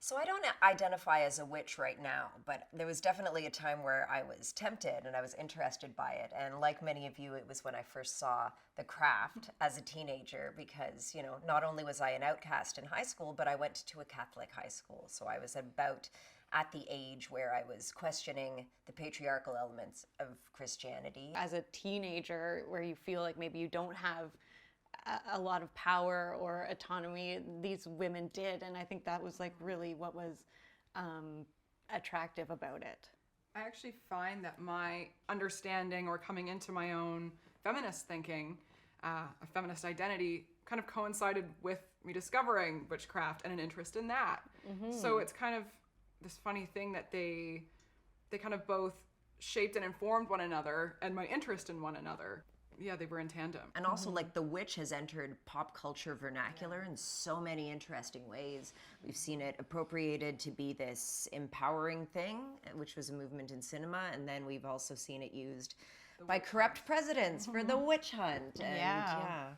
So I don't identify as a witch right now, but there was definitely a time where I was tempted and I was interested by it. And like many of you, it was when I first saw The Craft as a teenager because, not only was I an outcast in high school, but I went to a Catholic high school. So I was about at the age where I was questioning the patriarchal elements of Christianity. As a teenager, where you feel like maybe you don't have a lot of power or autonomy, these women did, and I think that was like really what was attractive about it. I actually find that my understanding or coming into my own feminist thinking, a feminist identity, kind of coincided with me discovering witchcraft and an interest in that. Mm-hmm. So it's kind of this funny thing that they kind of both shaped and informed one another and my interest in one another. Yeah, they were in tandem. And also, like, the witch has entered pop culture vernacular in so many interesting ways. We've seen it appropriated to be this empowering thing, which was a movement in cinema, and then we've also seen it used by corrupt presidents for the witch hunt. And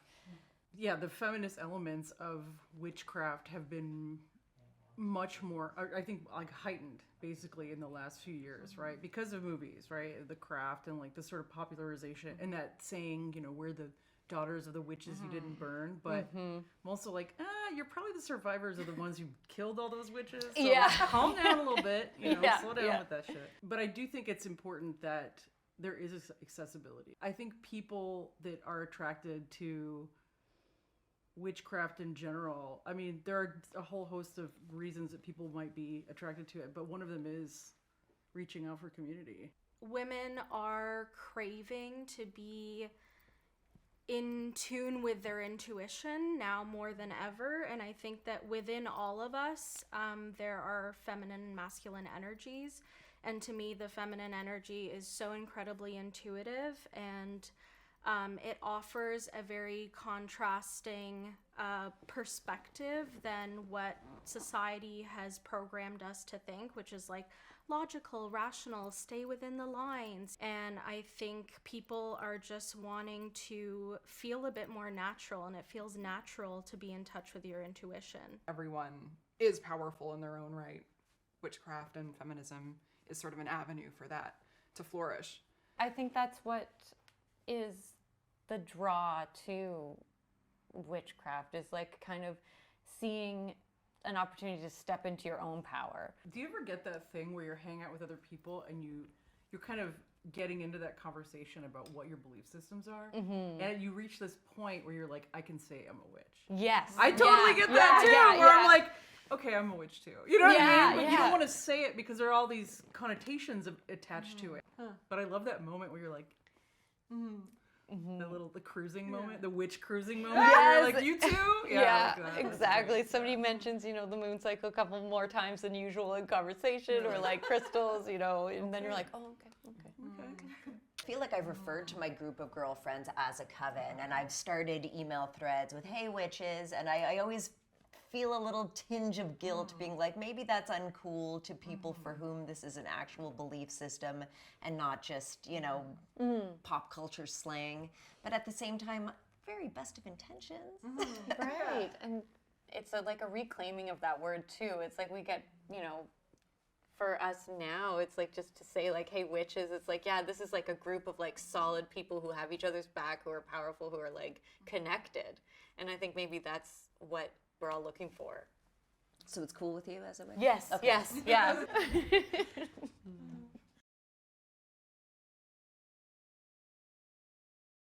yeah, the feminist elements of witchcraft have been much more, I think, like heightened basically in the last few years, right? Because of movies, right? The Craft and like the sort of popularization and that saying, we're the daughters of the witches you didn't burn. But I'm also like, you're probably the survivors of the ones who killed all those witches. So calm down a little bit, slow down with that shit. But I do think it's important that there is accessibility. I think people that are attracted to witchcraft in general, I mean, there are a whole host of reasons that people might be attracted to it, but one of them is reaching out for community. Women are craving to be in tune with their intuition now more than ever, and I think that within all of us, there are feminine and masculine energies, and to me, the feminine energy is so incredibly intuitive, and it offers a very contrasting perspective than what society has programmed us to think, which is like logical, rational, stay within the lines. And I think people are just wanting to feel a bit more natural, and it feels natural to be in touch with your intuition. Everyone is powerful in their own right. Witchcraft and feminism is sort of an avenue for that to flourish. I think that's what is the draw to witchcraft, is like kind of seeing an opportunity to step into your own power. Do you ever get that thing where you're hanging out with other people and you're kind of getting into that conversation about what your belief systems are, and you reach this point where you're like, I can say I'm a witch. Yes. I totally get that too, where I'm like, okay, I'm a witch too. You know what I mean? But you don't want to say it because there are all these connotations attached to it. But I love that moment where you're like, the cruising moment, the witch cruising moment. Yes. Where you're like, you too? Yeah, exactly. Somebody mentions, the moon cycle a couple more times than usual in conversation, or like crystals, and then you're like, oh, okay. I feel like I've referred to my group of girlfriends as a coven, and I've started email threads with, hey, witches, and I always feel a little tinge of guilt being like, maybe that's uncool to people for whom this is an actual belief system and not just, pop culture slang. But at the same time, very best of intentions. Right. And it's like a reclaiming of that word too. It's like we get, for us now, it's like just to say like, hey, witches, it's like, yeah, this is like a group of like solid people who have each other's back, who are powerful, who are like connected. And I think maybe that's what we're all looking for. So it's cool with you as a witch? Yes, okay. yes.